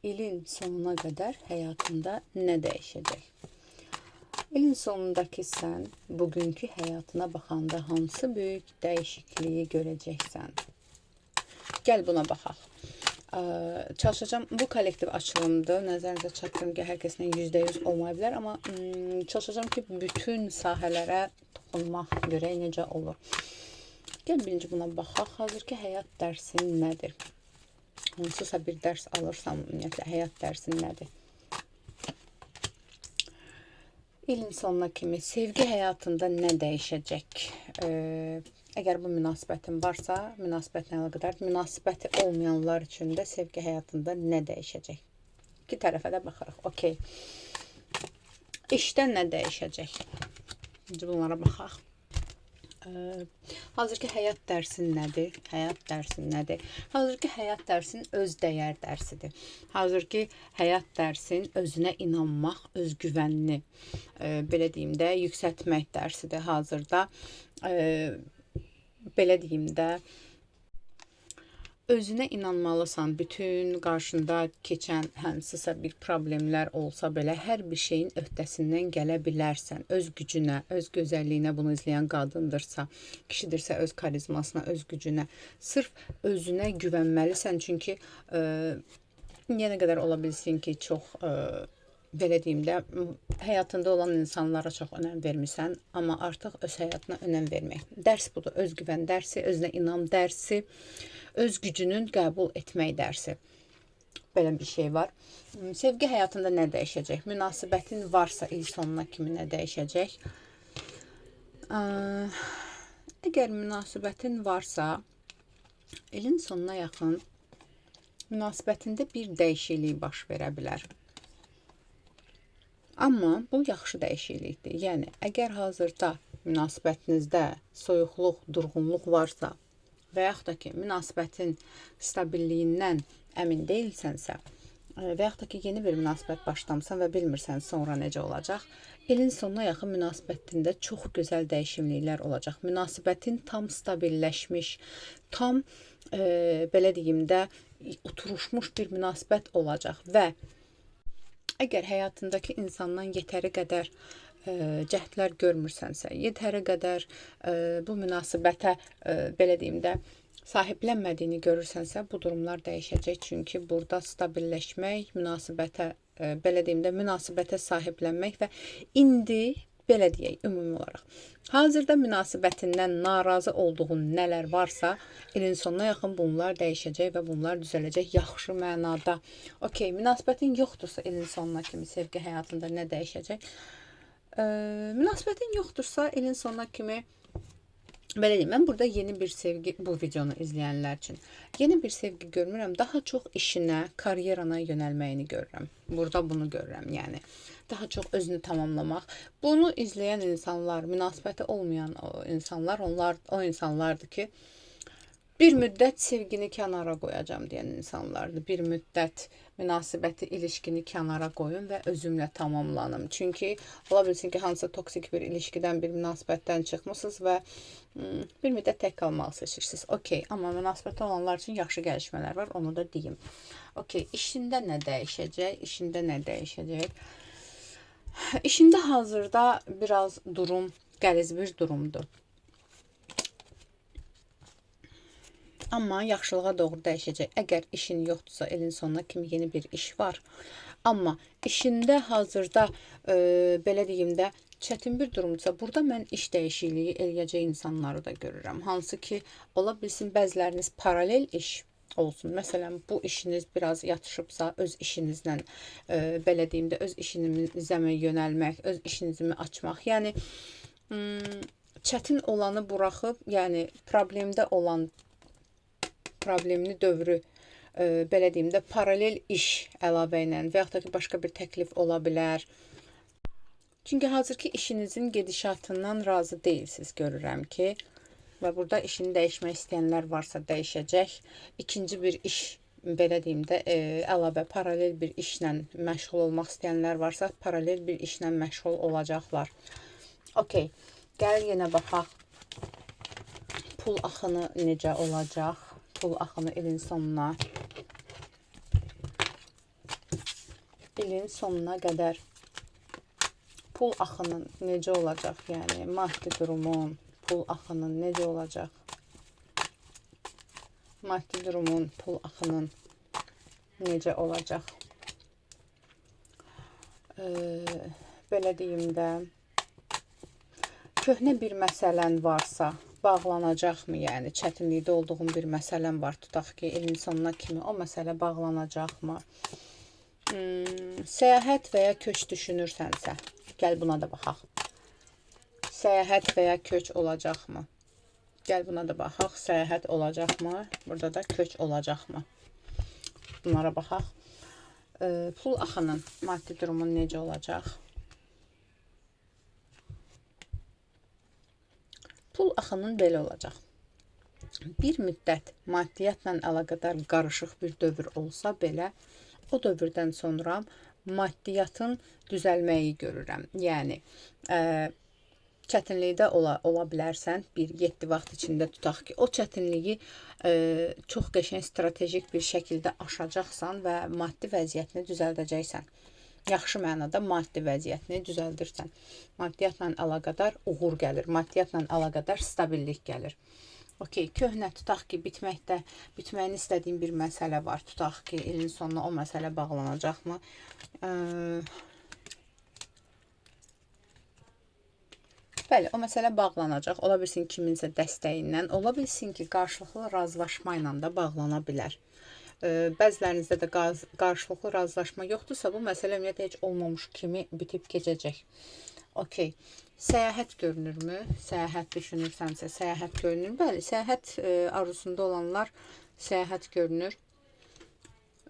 ilin sonuna kadar hayatında ne değişecek? İlin sonundaki sen bugünkü hayatına bakanda hansı büyük değişikliği göreceksen? Gel buna baxaq. Çalışacağım. Bu kollektiv açılımdır. Nəzərinizə çatdırım ki, hər kəslə %100 olmayabilir, amma çalışacağım ki, bütün sahələrə toxunmaq görək necə olur. Gəl birinci buna baxaq. Hazırki həyat dərsin nədir? Hansısa bir dərs alırsam, ümumiyyətlə həyat dərsin nədir? İlin sonuna kimi sevgi həyatında nə dəyişəcək? Əgər bu münasibətin varsa, münasibətlə əlaqədar, münasibəti olmayanlar üçün də sevgi həyatında nə dəyişəcək? İki tərəfə də baxırıq. Okey. İşdə nə dəyişəcək? Bunlara baxaq. Hazırki həyat dərsin nədir? Həyat dərsin nədir? Hazırki həyat dərsin öz dəyər dərsidir. Hazırki həyat dərsin özünə inanmaq, özgüvənini, belə deyim də, yüksəltmək dərsidir hazırda. Belə deyim də, özünə inanmalısan. Bütün qarşında keçən hansısa bir problemlər olsa belə hər bir şeyin öhdəsindən gələ bilərsən. Öz gücünə, öz gözəlliyinə, bunu izləyən qadındırsa, kişidirsə öz karizmasına, öz gücünə, sırf özünə güvənməlisən. Çünki yenə qədər ola bilsin ki, çox belə deyim də, həyatında olan insanlara çox önəm vermirsən, amma artıq öz həyatına önəm vermək. Dərs budur, özgüvən dərsi, özünə inam dərsi, öz gücünün qəbul etmək dərsi. Belə bir şey var. Sevgi həyatında nə dəyişəcək? Münasibətin varsa il sonuna kimi nə dəyişəcək? Əgər münasibətin varsa, ilin sonuna yaxın münasibətində bir dəyişiklik baş verə bilər. Amma bu yaxşı dəyişiklikdir. Yəni, əgər hazırda münasibətinizdə soyuqluq, durğunluq varsa və yaxud da ki, münasibətin stabilliyindən əmin deyilsənsə və yaxud da ki, yeni bir münasibət başlamısan və bilmirsən sonra necə olacaq, ilin sonuna yaxın münasibətində çox gözəl dəyişikliklər olacaq. Münasibətin tam stabilləşmiş, tam belə deyim də, oturuşmuş bir münasibət olacaq və əgər həyatındakı insandan yetəri qədər cəhdlər görmürsənsə, yetəri qədər bu münasibətə belə deyim də, sahiblənmədiyini görürsənsə, bu durumlar dəyişəcək. Çünki burada stabilləşmək, münasibətə belə deyim də, münasibətə sahiblənmək və indi belə deyək, ümumi olaraq. Hazırda münasibətindən narazı olduğun nələr varsa, ilin sonuna yaxın bunlar dəyişəcək və bunlar düzələcək yaxşı mənada. Okey, münasibətin yoxdursa ilin sonuna kimi sevgi həyatında nə dəyişəcək? Münasibətin yoxdursa ilin sonuna kimi, belə deyim, mən burada yeni bir sevgi, bu videonu izləyənlər üçün, yeni bir sevgi görmürəm, daha çox işinə, karyerana yönəlməyini görürəm. Burada bunu görürəm, yəni. Daha çox özünü tamamlamaq. Bunu izləyən insanlar, münasibəti olmayan insanlar, o insanlardır ki, bir müddət sevgini kənara qoyacam deyən insanlardır. Bir müddət münasibəti, ilişkini kənara qoyun və özümlə tamamlanım. Çünki ola bilsin ki, hansısa toksik bir ilişkidən, bir münasibətdən çıxmısınız və bir müddət tək qalmağı seçirsiniz. Okey, amma münasibətdə olanlar üçün yaxşı gəlişmələr var, onu da deyim. Okey, işində nə dəyişəcək? İşində nə dəyişəcək? İşində hazırda biraz durum, qəliz bir durumdur. Amma yaxşılığa doğru dəyişəcək. Əgər işin yoxdursa, ilin sonuna kimi yeni bir iş var. Amma işində hazırda, belə deyim də, çətin bir durumdursa, burada mən iş dəyişikliyi eləyəcək insanları da görürəm. Hansı ki, ola bilsin bəziləriniz paralel iş olsun. Məsələn, bu işiniz biraz yatışıbsa, öz işinizlə, belə deyim də, öz işinizə yönəlmək, öz işinizi açmaq. Yəni, çətin olanı buraxıb, yəni, problemli dövrü, belə deyim də, paralel iş əlavə ilə və yaxud da ki, başqa bir təklif ola bilər. Çünki hazırki işinizin gedişatından razı deyilsiniz, görürəm ki, və burada işini dəyişmək istəyənlər varsa dəyişəcək. İkinci bir iş, belə deyim də, əlavə paralel bir işlə məşğul olmaq istəyənlər varsa, paralel bir işlə məşğul olacaqlar. Okey, gəl yenə baxaq. Pul axını necə olacaq? Pul axını ilin sonuna. ilin sonuna qədər pul axının necə olacaq? Yəni maddi durumun, pul axının necə olacaq? Maddi durumun, pul axının necə olacaq? Belə deyim də, köhnə bir məsələn varsa, bağlanacaqmı? Yəni çətinlikdə olduğum bir məsələn var. Tutaq ki, ilin sonuna kimi o məsələ bağlanacaqmı? Səyahət və ya köç düşünürsənsə, gəl buna da baxaq. Səyahət və ya köç olacaqmı? Gəl buna da baxaq. Səyahət olacaqmı? Burada da köç olacaqmı? Bunlara baxaq. Pul axının, maddi durumun necə olacaq? Pul axının belə olacaq. Bir müddət maddiyyatla əlaqədar qarışıq bir dövr olsa belə, o dövrdən sonra maddiyyatın düzəlməyi görürəm. Yəni, çətinlikdə ola bilərsən, 1-7 vaxt içində tutaq ki, o çətinliyi çox qəşəng stratejik bir şəkildə aşacaqsan və maddi vəziyyətini düzəldəcəksən. Yaxşı mənada maddi vəziyyətini düzəldirsən. Maddiyyatla əlaqədar uğur gəlir, maddiyyatla əlaqədar stabillik gəlir. Okey, köhnə tutaq ki, bitməyini istədiyim bir məsələ var. Tutaq ki, ilin sonuna o məsələ bağlanacaqmı? Bəli, o məsələ bağlanacaq. Ola bilsin kiminsə dəstəyindən, ola bilsin ki, qarşılıqlı razılaşma ilə də bağlana bilər. Bəzilərinizdə də qarşılıqlı razılaşma yoxdursa, bu məsələ ümumiyyətlə heç olmamış kimi bitib keçəcək. Okey. Səyahət görünürmü? Səyahət düşünürsənsə, səyahət görünür. Bəli, səyahət arzusunda olanlar səyahət görünür.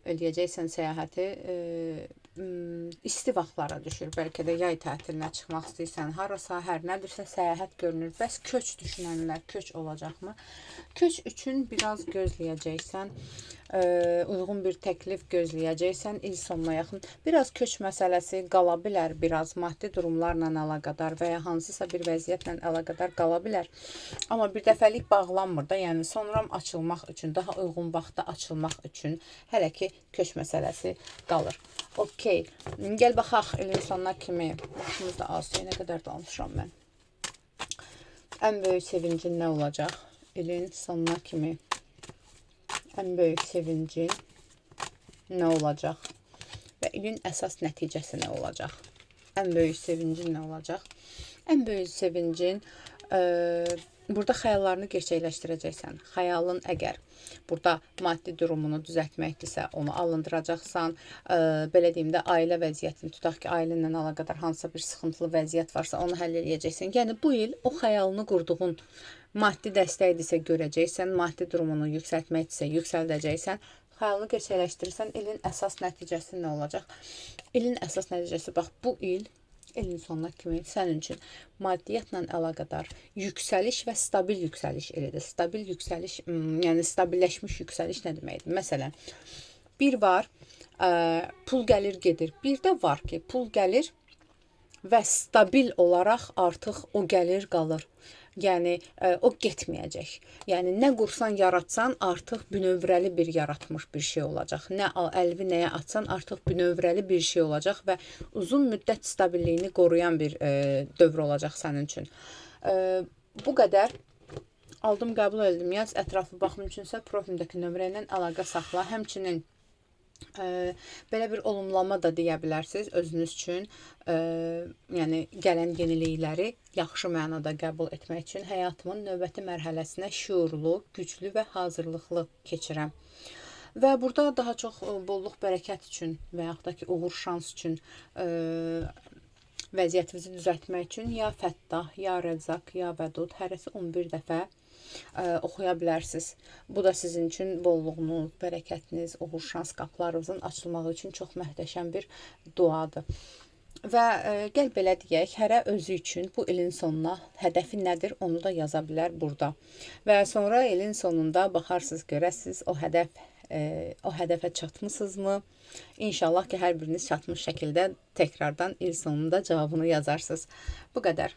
Eləyəcəksən səyahəti. İsti vaxtlara düşür. Bəlkə də yay tətilinə çıxmaq istəyirsən. Harasa, hər nədirsə səyahət görünür. Bəs köç düşünənlər köç olacaqmı? Köç üçün biraz gözləyəcəksən. Uyğun bir təklif gözləyəcəksən il sonuna yaxın. Biraz köç məsələsi qala bilər, biraz maddi durumlarla əlaqədar və ya hansısa bir vəziyyətlə əlaqədar qala bilər. Amma bir dəfəlik bağlanmır da, yəni sonra açılmaq üçün, daha uyğun vaxtda açılmaq üçün hələ ki köç məsələsi qalır. Okey, gəl baxaq ilin sonuna kimi. Vaxtımız da az, nə qədər danışıram mən. Ən böyük sevincin nə olacaq? İlin sonuna kimi. Ən böyük sevincin nə olacaq? Və ilin əsas nəticəsi nə olacaq? Ən böyük sevincin nə olacaq? Ən böyük sevincin burada xəyallarını gerçəkləşdirəcəksən. Xəyalın əgər burada maddi durumunu düzəltməkdirsə, onu alındıracaqsan. Belə deyim də, ailə vəziyyətini tutaq ki, ailə ilə əlaqədar hansısa bir sıxıntılı vəziyyət varsa, onu həll edəcəksən. Yəni bu il o xəyalını qurduğun maddi dəstəkdirsə görəcəksən, maddi durumunu yüksəltməkdirsə yüksəldəcəksən. Xəyalını gerçəkləşdirirsən, ilin əsas nəticəsi nə olacaq? İlin əsas nəticəsi, bax, bu il ilin sonuna kimi sənin üçün maddiyyatla əlaqədar yüksəliş və stabil yüksəliş elidir. Stabil yüksəliş, yəni stabilləşmiş yüksəliş nə deməkdir? Məsələn, bir var, pul gəlir gedir. Bir də var ki, pul gəlir və stabil olaraq artıq o gəlir qalır. Yəni, o getməyəcək. Yəni, nə qursan, yaratsan, artıq bünövrəli bir yaratmış bir şey olacaq. Nə əlvi nəyə atsan, artıq bünövrəli bir şey olacaq və uzun müddət stabilliyini qoruyan bir dövr olacaq sənin üçün. Bu qədər. Aldım, qəbul edildim. Yaz, ətraflı baxım üçünsə profilimdəki nömrə ilə əlaqə saxla. Həmçinin belə bir olumlama da deyə bilərsiniz özünüz üçün. Yəni gələn yenilikləri yaxşı mənada qəbul etmək üçün həyatımın növbəti mərhələsinə şüurlu, güclü və hazırlıqlı keçirəm. Və burada daha çox bolluq, bərəkət üçün və yaxud da ki, uğur, şans üçün vəziyyətimizi düzəltmək üçün ya Fəttah, ya Rəzzaq, ya Vədud hərəsi 11 dəfə oxuya bilərsiniz. Bu da sizin üçün bolluğunuz, bərəkətiniz, uğur, şans qapılarınızın açılmağı üçün çox möhtəşəm bir duadır. Və gəl belə deyək, hərə özü üçün bu ilin sonuna hədəfi nədir, onu da yaza bilər burada. Və sonra ilin sonunda baxarsınız, görəsiniz o hədəfə çatmısınızmı? İnşallah ki, hər biriniz çatmış şəkildə təkrardan il sonunda cavabını yazarsınız. Bu qədər.